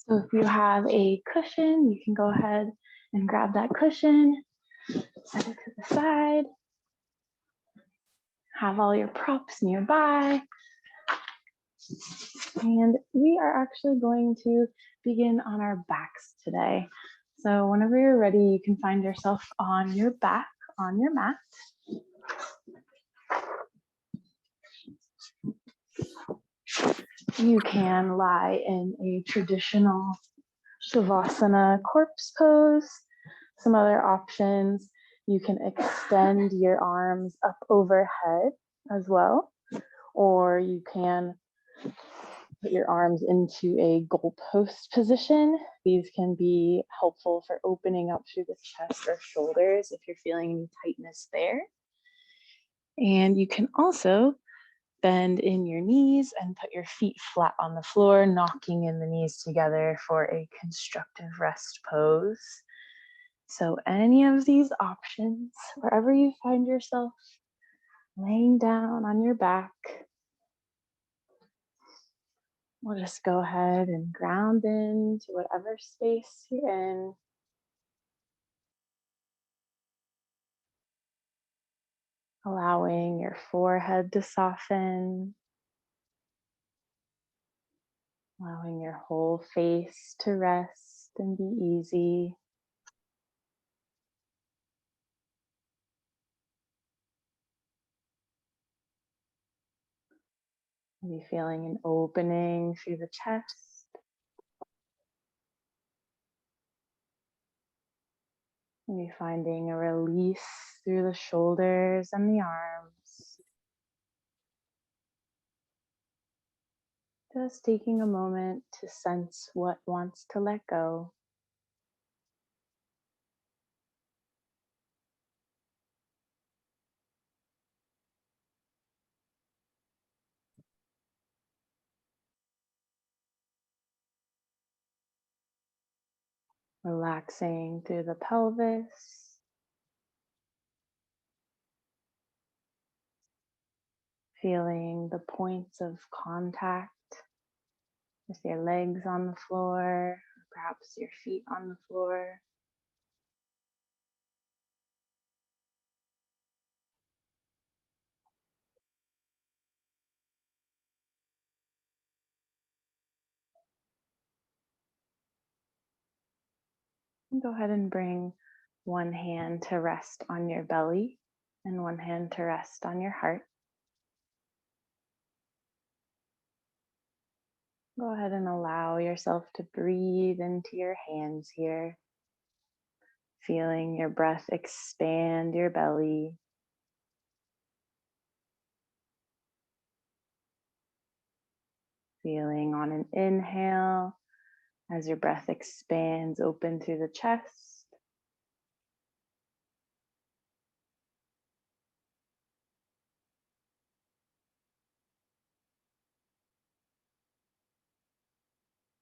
So if you have a cushion, you can go ahead and grab that cushion, set it to the side, have all your props nearby. And we are actually going to begin on our backs today. So whenever you're ready, you can find yourself on your back on your mat. You can lie in a traditional Shavasana corpse pose. Some other options, you can extend your arms up overhead as well, or you can put your arms into a goalpost position. These can be helpful for opening up through the chest or shoulders if you're feeling any tightness there. And you can also bend in your knees and put your feet flat on the floor, knocking in the knees together for a constructive rest pose. So any of these options, wherever you find yourself, laying down on your back, we'll just go ahead and ground into whatever space you're in. Allowing your forehead to soften, allowing your whole face to rest and be easy. Maybe feeling an opening through the chest. Maybe finding a release through the shoulders and the arms. Just taking a moment to sense what wants to let go. Relaxing through the pelvis. Feeling the points of contact with your legs on the floor, perhaps your feet on the floor. And go ahead and bring one hand to rest on your belly and one hand to rest on your heart. Go ahead and allow yourself to breathe into your hands here, feeling your breath expand your belly. Feeling on an inhale as your breath expands open through the chest.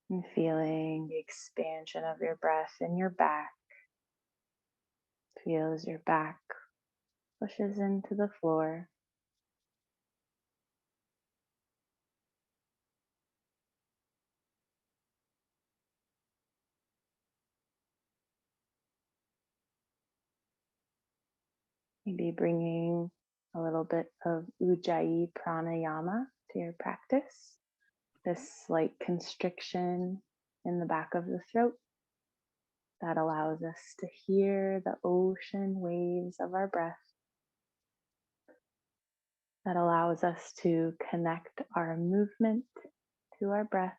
And feeling the expansion of your breath in your back. Feel as your back pushes into the floor. Maybe bringing a little bit of Ujjayi pranayama to your practice. This slight constriction in the back of the throat that allows us to hear the ocean waves of our breath. That allows us to connect our movement to our breath,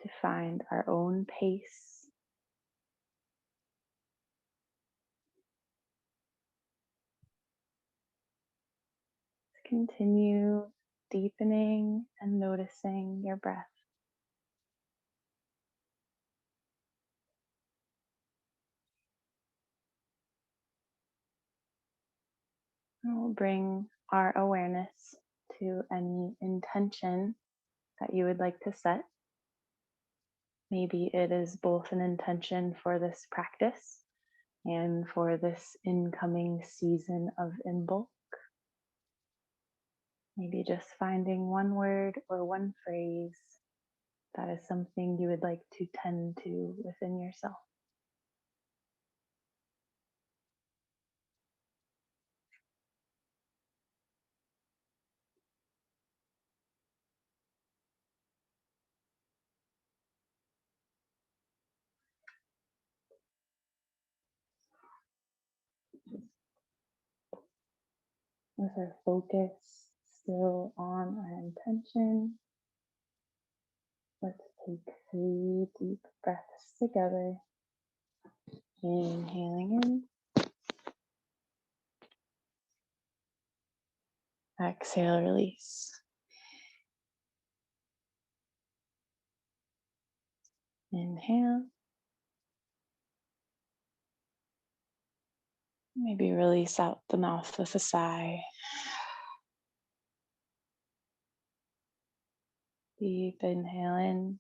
to find our own pace. Continue deepening and noticing your breath. And we'll bring our awareness to any intention that you would like to set. Maybe it is both an intention for this practice and for this incoming season of Imbolc. Maybe just finding one word or one phrase That is something you would like to tend to within yourself. With our focus still on our intention, let's take 3 deep breaths together. Inhaling in. Exhale, release. Inhale. Maybe release out the mouth with a sigh. Deep inhale in.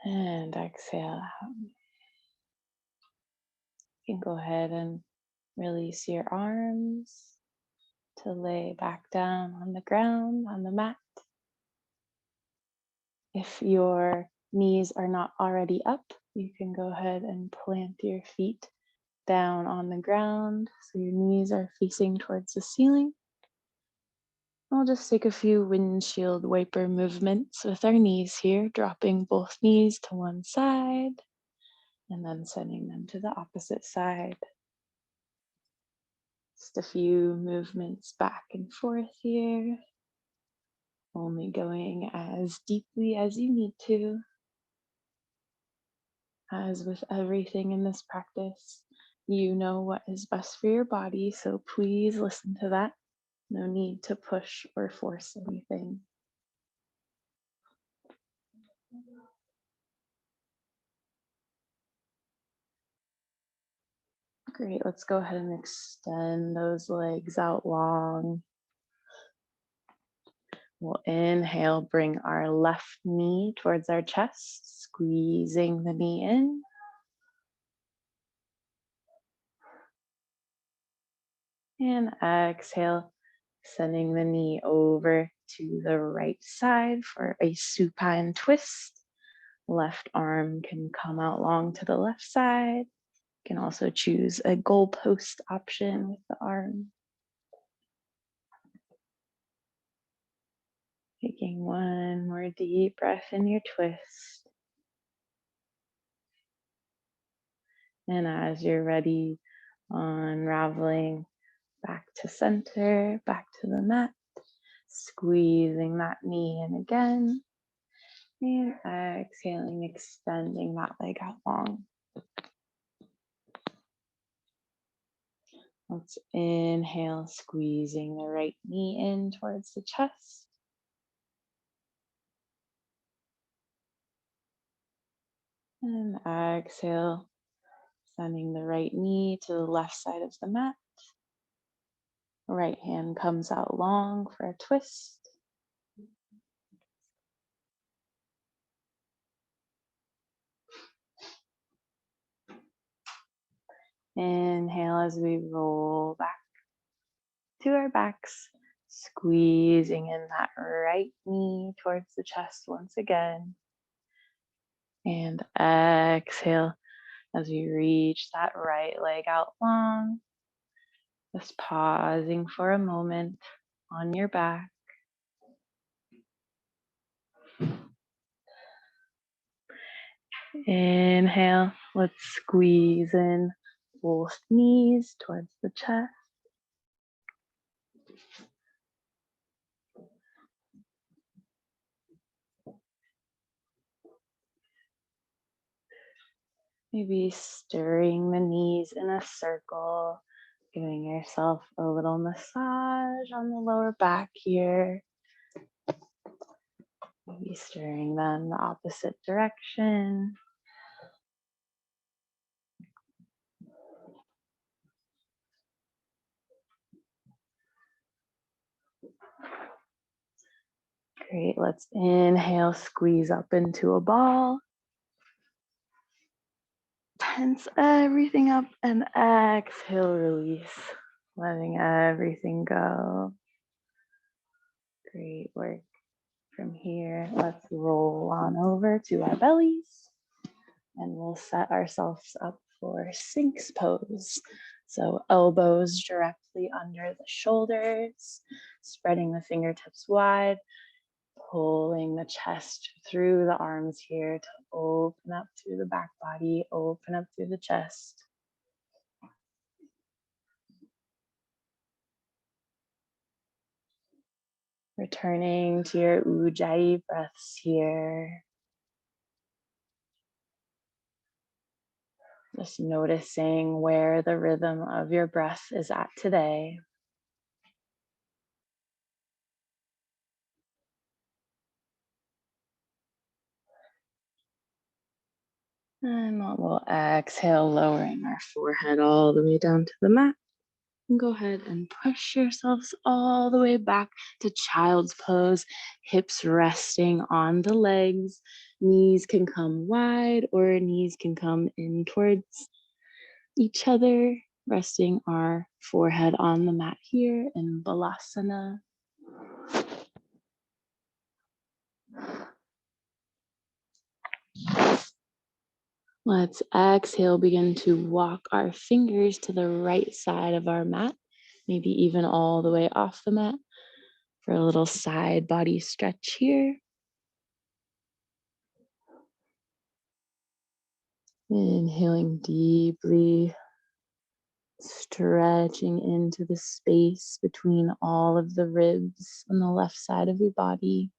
And exhale out. You can go ahead and release your arms to lay back down on the ground, on the mat. If your knees are not already up, you can go ahead and plant your feet down on the ground so your knees are facing towards the ceiling. I'll just take a few windshield wiper movements with our knees here, dropping both knees to one side and then sending them to the opposite side. Just a few movements back and forth here, only going as deeply as you need to. As with everything in this practice, you know what is best for your body, so please listen to that. No need to push or force anything. Great, let's go ahead and extend those legs out long. We'll inhale, bring our left knee towards our chest, squeezing the knee in. And exhale, sending the knee over to the right side for a supine twist. Left arm can come out long to the left side. You can also choose a goalpost option with the arm. Taking one more deep breath in your twist. And as you're ready, unraveling back to center, back to the mat, squeezing that knee in again, and exhaling, extending that leg out long. Let's inhale, squeezing the right knee in towards the chest. And exhale, sending the right knee to the left side of the mat. Right hand comes out long for a twist. Inhale as we roll back to our backs, squeezing in that right knee towards the chest once again. And exhale as we reach that right leg out long. Just pausing for a moment on your back. Inhale, let's squeeze in both knees towards the chest. Maybe stirring the knees in a circle, giving yourself a little massage on the lower back here. Maybe stirring them the opposite direction. Great, let's inhale, squeeze up into a ball. Tense everything up and exhale, release, letting everything go. Great work. From here, let's roll on over to our bellies and we'll set ourselves up for Sphinx pose. So elbows directly under the shoulders, spreading the fingertips wide, pulling the chest through the arms here to open up through the back body, open up through the chest. Returning to your Ujjayi breaths here. Just noticing where the rhythm of your breath is at today. And we'll exhale, lowering our forehead all the way down to the mat. And go ahead and push yourselves all the way back to child's pose. Hips resting on the legs. Knees can come wide or knees can come in towards each other. Resting our forehead on the mat here in Balasana. Let's exhale, begin to walk our fingers to the right side of our mat, maybe even all the way off the mat for a little side body stretch here. Inhaling deeply, stretching into the space between all of the ribs on the left side of your body.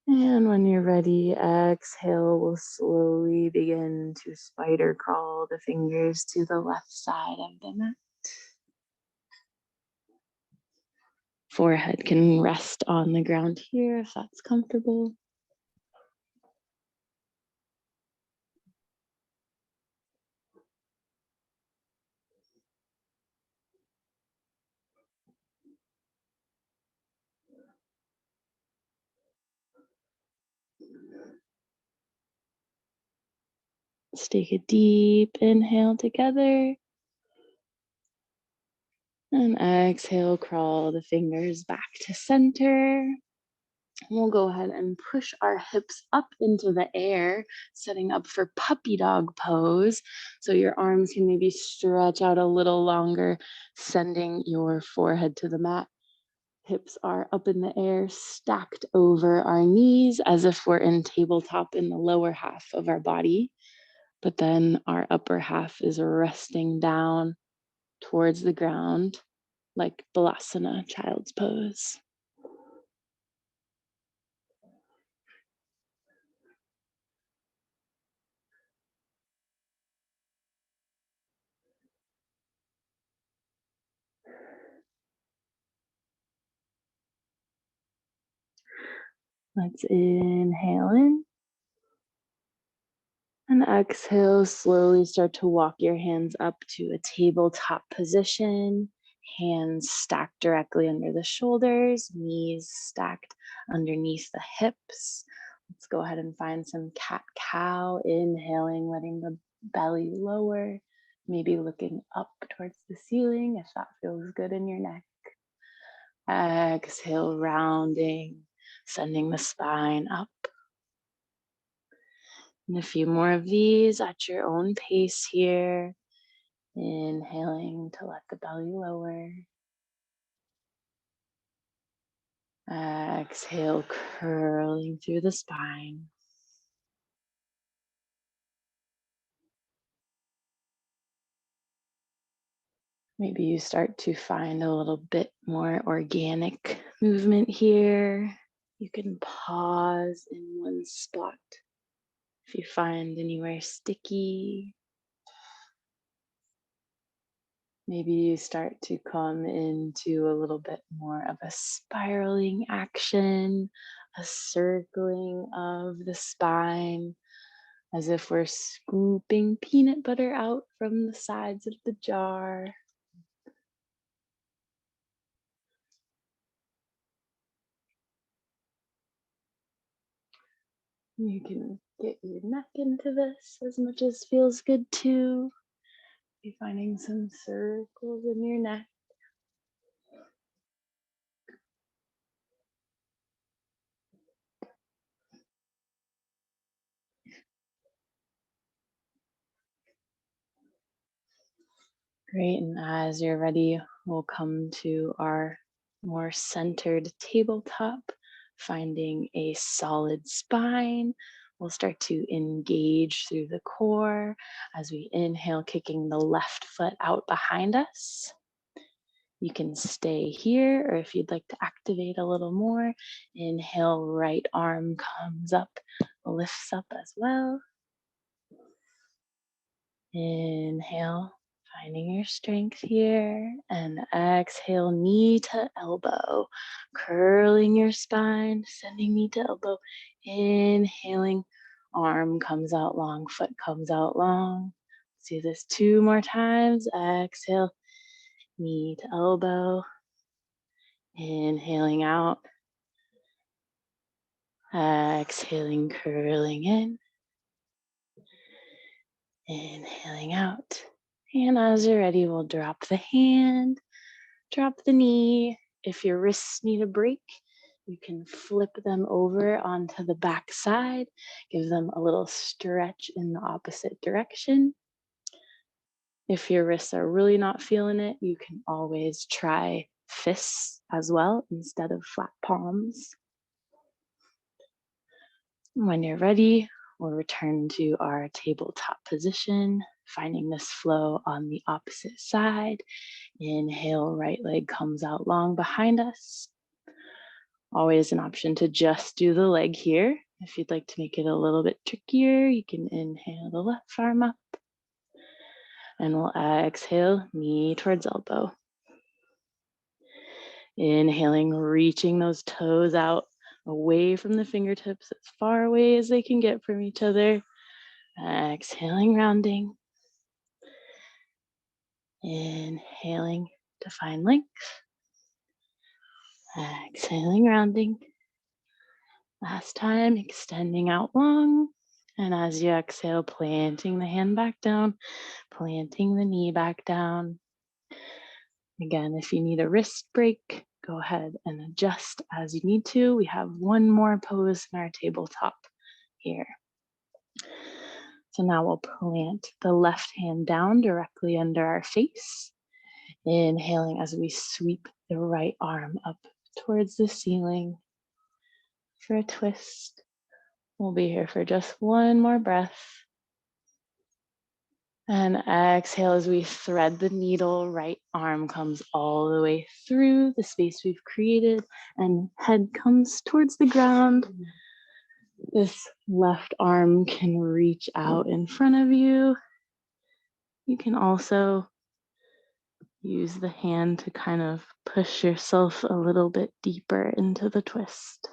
And when you're ready, exhale, we'll slowly begin to spider crawl the fingers to the left side of the mat. Forehead can rest on the ground here if that's comfortable. Let's take a deep inhale together. And exhale, crawl the fingers back to center. We'll go ahead and push our hips up into the air, setting up for puppy dog pose. So your arms can maybe stretch out a little longer, sending your forehead to the mat. Hips are up in the air, stacked over our knees as if we're in tabletop in the lower half of our body. But then our upper half is resting down towards the ground, like Balasana, child's pose. Let's inhale in. And exhale, slowly start to walk your hands up to a tabletop position. Hands stacked directly under the shoulders, knees stacked underneath the hips. Let's go ahead and find some cat-cow. Inhaling, letting the belly lower, maybe looking up towards the ceiling if that feels good in your neck. Exhale, rounding, sending the spine up. And a few more of these at your own pace here. Inhaling to let the belly lower. Exhale, curling through the spine. Maybe you start to find a little bit more organic movement here. You can pause in one spot if you find anywhere sticky. Maybe you start to come into a little bit more of a spiraling action, a circling of the spine, as if we're scooping peanut butter out from the sides of the jar. You can get your neck into this as much as feels good too. Be finding some circles in your neck. Great, and as you're ready, we'll come to our more centered tabletop, finding a solid spine. We'll start to engage through the core as we inhale, kicking the left foot out behind us. You can stay here, or if you'd like to activate a little more, inhale, right arm comes up, lifts up as well. Inhale, finding your strength here, and exhale, knee to elbow, curling your spine, sending knee to elbow, inhaling, arm comes out long, foot comes out long. Let's do this 2 more times. Exhale, knee to elbow, inhaling out, exhaling, curling in, inhaling out. And as you're ready, we'll drop the hand, drop the knee. If your wrists need a break, you can flip them over onto the back side, give them a little stretch in the opposite direction. If your wrists are really not feeling it, you can always try fists as well instead of flat palms. When you're ready, we'll return to our tabletop position, finding this flow on the opposite side. Inhale, right leg comes out long behind us. Always an option to just do the leg here. If you'd like to make it a little bit trickier, you can inhale the left arm up. And we'll exhale, knee towards elbow. Inhaling, reaching those toes out away from the fingertips, as far away as they can get from each other. Exhaling, rounding. Inhaling to find length. Exhaling, rounding. Last time, extending out long. And as you exhale, planting the hand back down, planting the knee back down. Again, if you need a wrist break, go ahead and adjust as you need to. We have one more pose in our tabletop here. So now we'll plant the left hand down directly under our face. Inhaling as we sweep the right arm up towards the ceiling for a twist. We'll be here for just one more breath. And exhale as we thread the needle, right arm comes all the way through the space we've created and head comes towards the ground. This left arm can reach out in front of you. You can also use the hand to kind of push yourself a little bit deeper into the twist.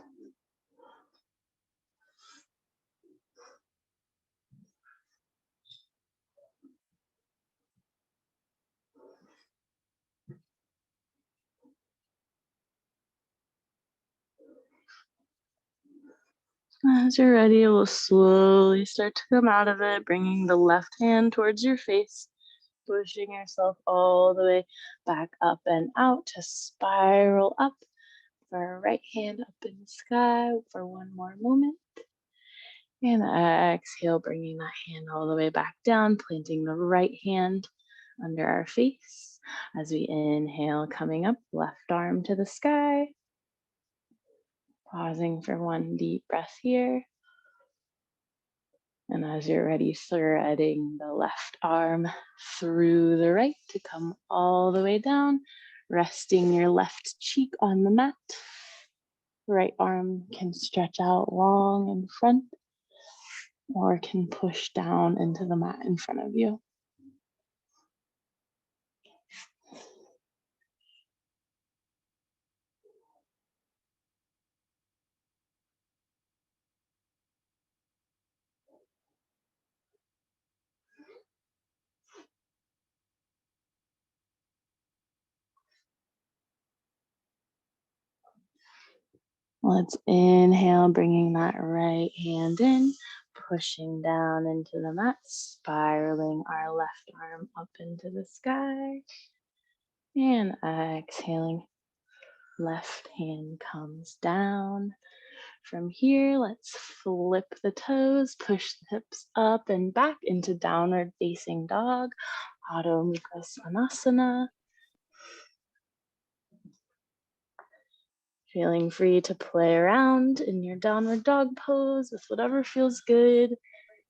As you're ready, we'll slowly start to come out of it, bringing the left hand towards your face, pushing yourself all the way back up and out to spiral up for right hand up in the sky for one more moment. And exhale, bringing that hand all the way back down, planting the right hand under our face. As we inhale, coming up, left arm to the sky. Pausing for one deep breath here. And as you're ready, threading the left arm through the right to come all the way down, resting your left cheek on the mat. Right arm can stretch out long in front or can push down into the mat in front of you. Let's inhale, bringing that right hand in, pushing down into the mat, spiraling our left arm up into the sky. And exhaling, left hand comes down. From here, let's flip the toes, push the hips up and back into downward facing dog. Adho Mukha Svanasana. Feeling free to play around in your downward dog pose with whatever feels good.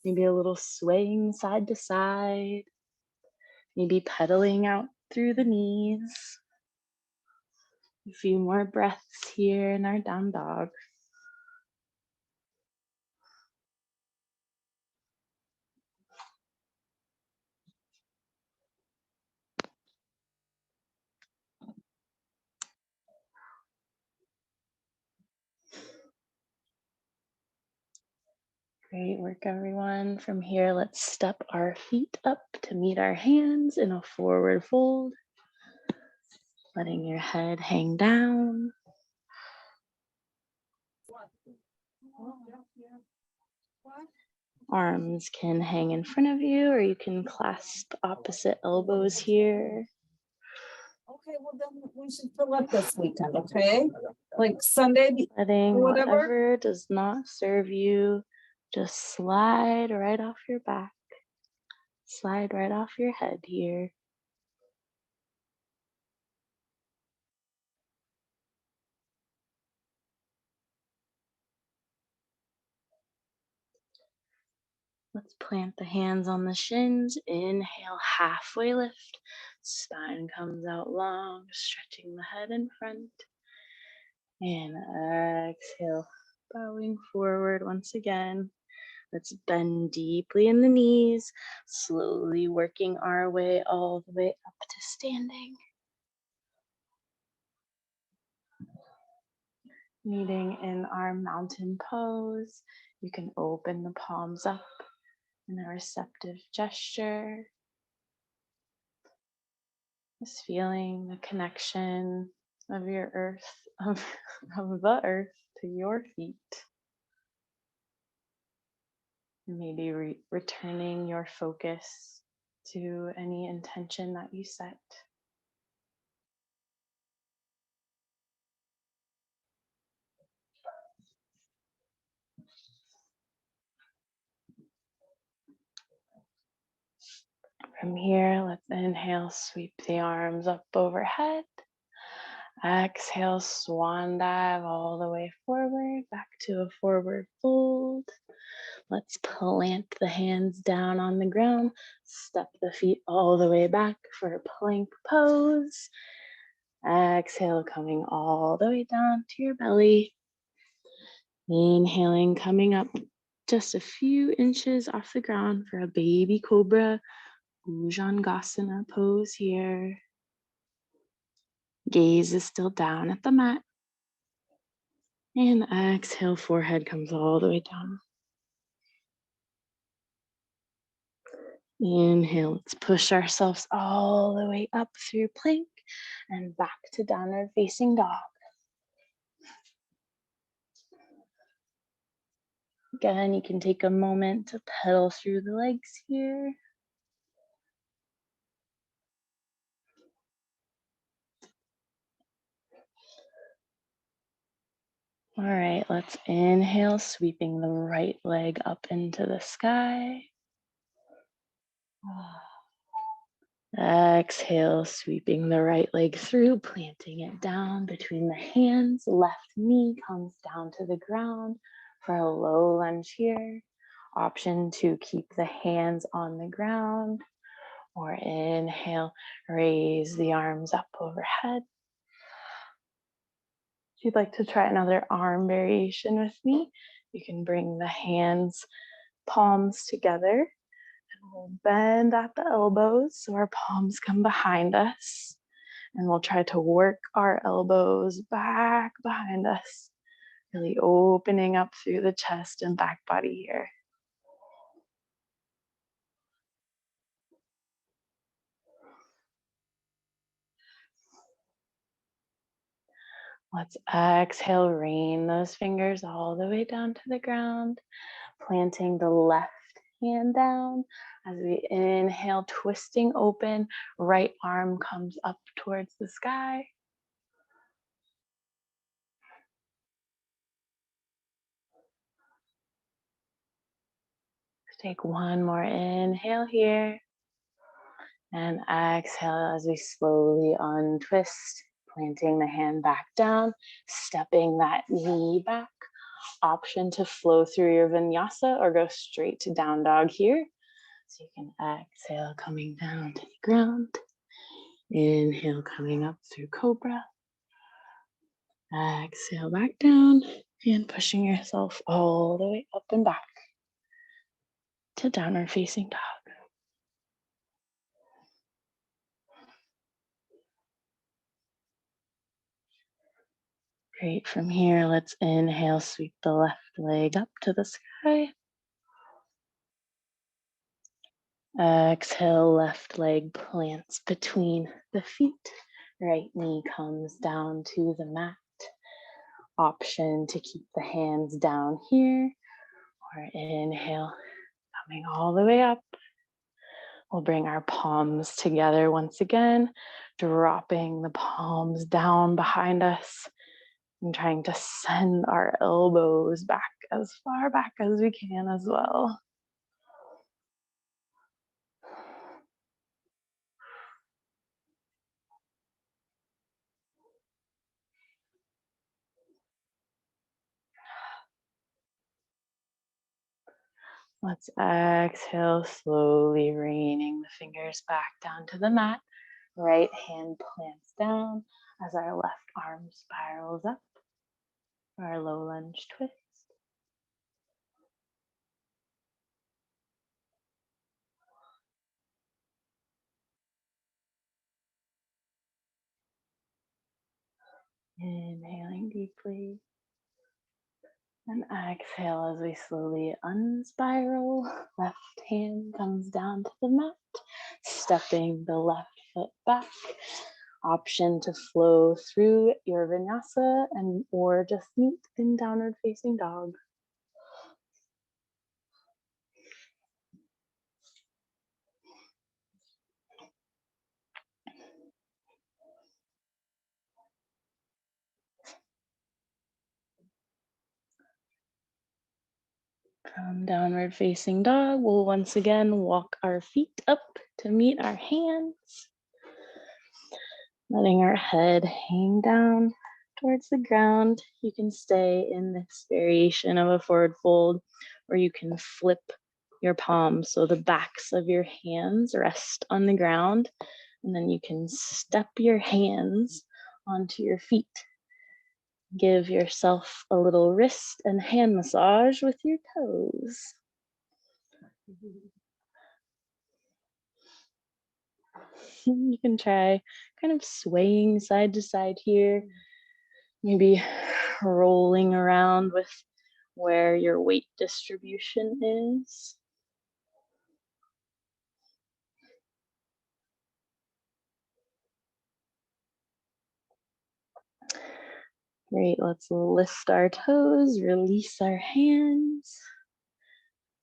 Maybe a little swaying side to side. Maybe pedaling out through the knees. A few more breaths here in our down dog. Great work, everyone. From here, let's step our feet up to meet our hands in a forward fold. Letting your head hang down. Arms can hang in front of you, or you can clasp opposite elbows here. Okay, well then we should fill up this weekend, okay? Like Sunday, Letting whatever. whatever does not serve you just slide right off your back. Slide right off your head here. Let's plant the hands on the shins. Inhale, halfway lift. Spine comes out long, stretching the head in front. And exhale, bowing forward once again. Let's bend deeply in the knees, slowly working our way all the way up to standing. Meeting in our mountain pose, you can open the palms up in a receptive gesture. Just feeling the connection of your earth, of the earth to your feet. And maybe returning your focus to any intention that you set. From here, let's inhale, sweep the arms up overhead. Exhale, swan dive all the way forward, back to a forward fold. Let's plant the hands down on the ground, step the feet all the way back for a plank pose. Exhale, coming all the way down to your belly. Inhaling, coming up just a few inches off the ground for a baby cobra, Bhujangasana pose here. Gaze is still down at the mat. And exhale, forehead comes all the way down. Inhale, let's push ourselves all the way up through plank and back to downward facing dog. Again, you can take a moment to pedal through the legs here. All right, let's inhale, sweeping the right leg up into the sky. Exhale, sweeping the right leg through, planting it down between the hands. Left knee comes down to the ground for a low lunge here. Option to keep the hands on the ground, or inhale, raise the arms up overhead. If you'd like to try another arm variation with me, you can bring the hands, palms together, and we'll bend at the elbows so our palms come behind us. And we'll try to work our elbows back behind us, really opening up through the chest and back body here. Let's exhale, rain those fingers all the way down to the ground, planting the left hand down. As we inhale, twisting open, right arm comes up towards the sky. Take one more inhale here. And exhale as we slowly untwist, planting the hand back down, stepping that knee back. Option to flow through your vinyasa or go straight to down dog here. So you can exhale, coming down to the ground. Inhale, coming up through cobra. Exhale back down and pushing yourself all the way up and back to downward facing dog. Great. From here, let's inhale, sweep the left leg up to the sky. Exhale, left leg plants between the feet. Right knee comes down to the mat. Option to keep the hands down here, or inhale, coming all the way up. We'll bring our palms together once again, dropping the palms down behind us and trying to send our elbows back as far back as we can as well. Let's exhale, slowly raining the fingers back down to the mat. Right hand plants down as our left arm spirals up for our low lunge twist. Inhaling deeply. And exhale as we slowly unspiral. Left hand comes down to the mat, stepping the left foot back. Option to flow through your vinyasa and or just meet in downward facing dog. From downward facing dog, we'll once again walk our feet up to meet our hands. Letting our head hang down towards the ground. You can stay in this variation of a forward fold, or you can flip your palms so the backs of your hands rest on the ground, and then you can step your hands onto your feet. Give yourself a little wrist and hand massage with your toes. You can try kind of swaying side to side here, maybe rolling around with where your weight distribution is. Great, let's lift our toes, release our hands,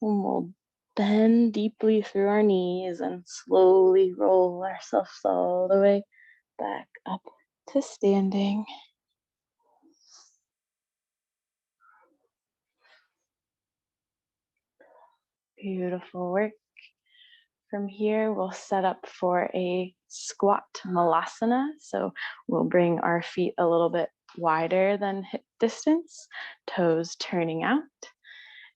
and we'll bend deeply through our knees and slowly roll ourselves all the way back up to standing. Beautiful work. From here, we'll set up for a squat malasana. So we'll bring our feet a little bit wider than hip distance, toes turning out.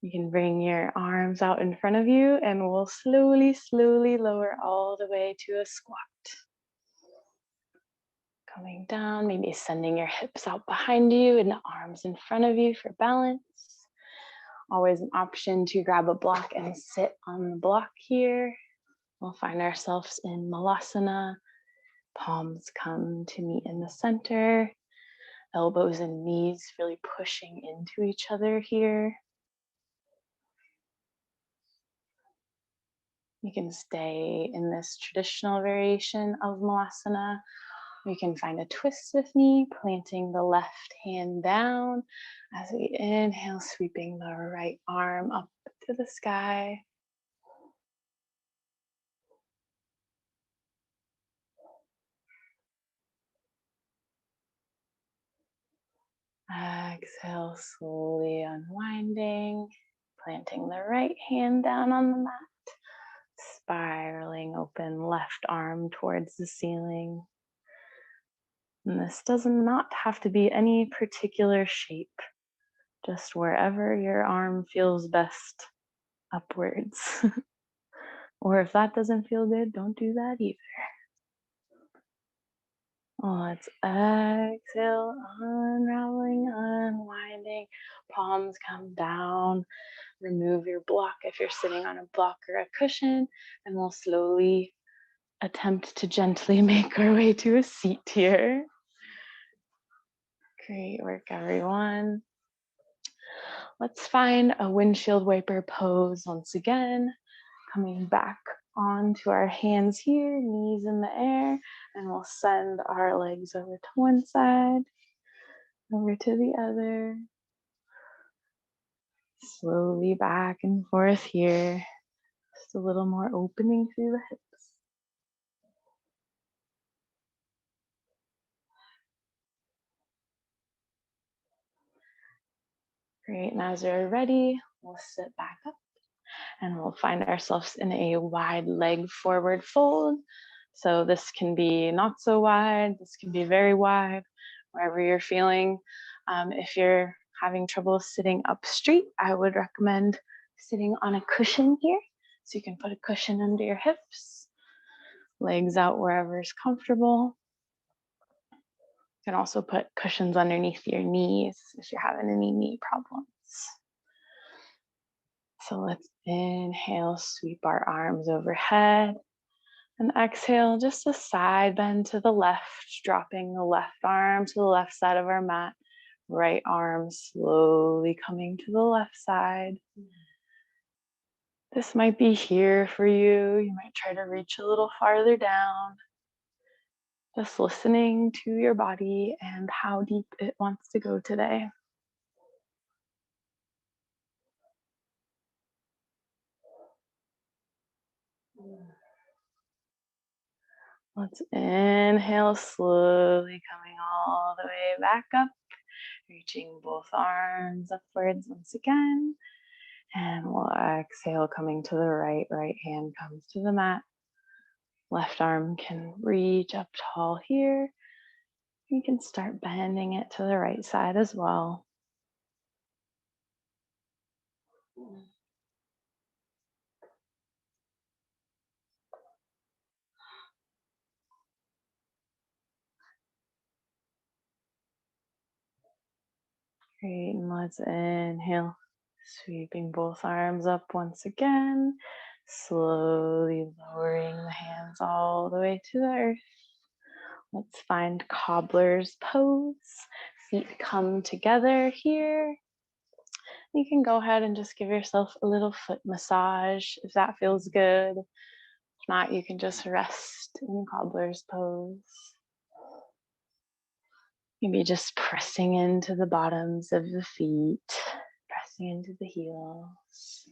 You can bring your arms out in front of you and we'll slowly, slowly lower all the way to a squat. Coming down, maybe sending your hips out behind you and the arms in front of you for balance. Always an option to grab a block and sit on the block here. We'll find ourselves in malasana. Palms come to meet in the center. Elbows and knees really pushing into each other here. You can stay in this traditional variation of malasana. You can find a twist with me, planting the left hand down as we inhale, sweeping the right arm up to the sky. Exhale, slowly unwinding, planting the right hand down on the mat, spiraling open left arm towards the ceiling. And this does not have to be any particular shape, just wherever your arm feels best upwards. Or if that doesn't feel good, don't do that either. Let's exhale, unraveling, unwinding. Palms come down. Remove your block if you're sitting on a block or a cushion, and we'll slowly attempt to gently make our way to a seat here. Great work, everyone. Let's find a windshield wiper pose once again. Coming back onto our hands here, knees in the air, and we'll send our legs over to one side, over to the other. Slowly back and forth here. Just a little more opening through the hips. Great, and as you're ready, we'll sit back up and we'll find ourselves in a wide leg forward fold. So this can be not so wide, this can be very wide, wherever you're feeling. If you're having trouble sitting up straight, I would recommend sitting on a cushion here. So you can put a cushion under your hips, legs out wherever is comfortable. You can also put cushions underneath your knees if you're having any knee problems. So let's inhale, sweep our arms overhead, and exhale, just a side bend to the left, dropping the left arm to the left side of our mat, right arm slowly coming to the left side. This might be here for you. You might try to reach a little farther down. Just listening to your body and how deep it wants to go today. Let's inhale, slowly coming all the way back up, reaching both arms upwards once again. And we'll exhale, coming to the right. Right hand comes to the mat. Left arm can reach up tall here. You can start bending it to the right side as well. Great, and let's inhale, sweeping both arms up once again, slowly lowering the hands all the way to the earth. Let's find cobbler's pose. Feet come together here. You can go ahead and just give yourself a little foot massage if that feels good. If not, you can just rest in cobbler's pose. Maybe just pressing into the bottoms of the feet, pressing into the heels.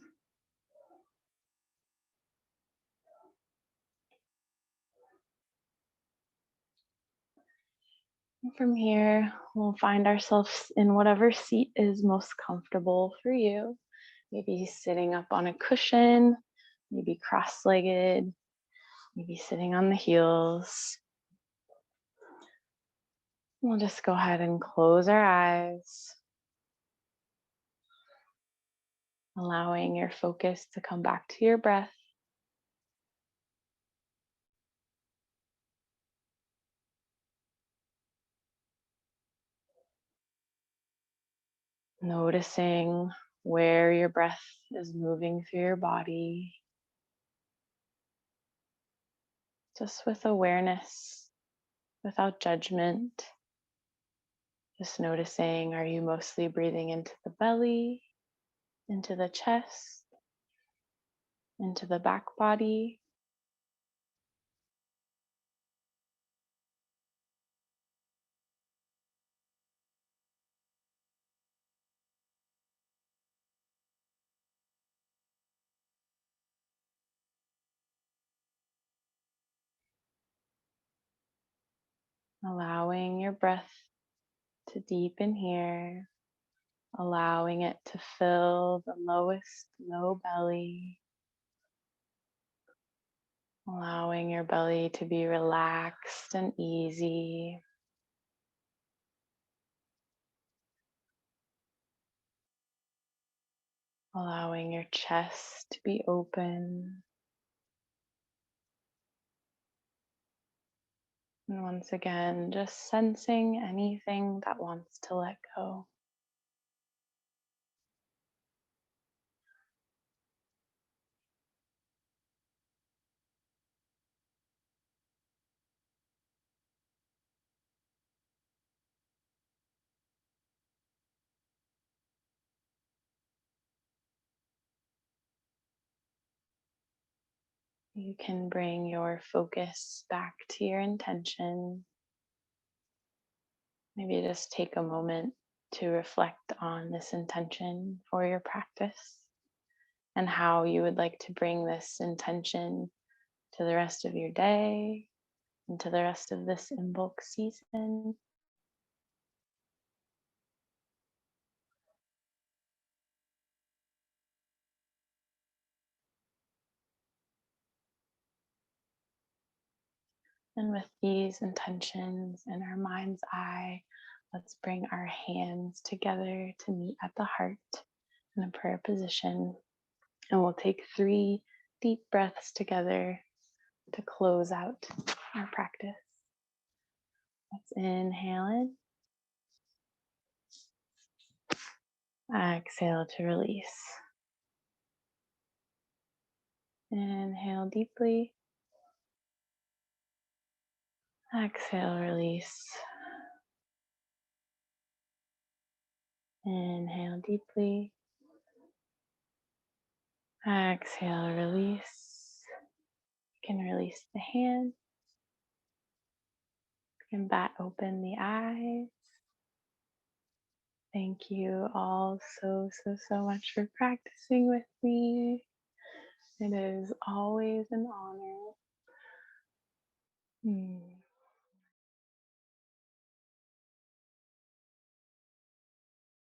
And from here, we'll find ourselves in whatever seat is most comfortable for you. Maybe sitting up on a cushion, maybe cross-legged, maybe sitting on the heels. We'll just go ahead and close our eyes, allowing your focus to come back to your breath. Noticing where your breath is moving through your body, just with awareness, without judgment. Just noticing, are you mostly breathing into the belly, into the chest, into the back body? Allowing your breath to deepen here, allowing it to fill the lowest low belly. allowing your belly to be relaxed and easy. Allowing your chest to be open. And once again, just sensing anything that wants to let go. You can bring your focus back to your intention. Maybe just take a moment to reflect on this intention for your practice and how you would like to bring this intention to the rest of your day and to the rest of this Imbolc season. And with these intentions in our mind's eye, let's bring our hands together to meet at the heart in a prayer position. And we'll take 3 deep breaths together to close out our practice. Let's inhale in. Exhale to release. Inhale deeply. Exhale, release. Inhale deeply. Exhale, release. You can release the hand. You can bat open the eyes. Thank you all so much for practicing with me. It is always an honor.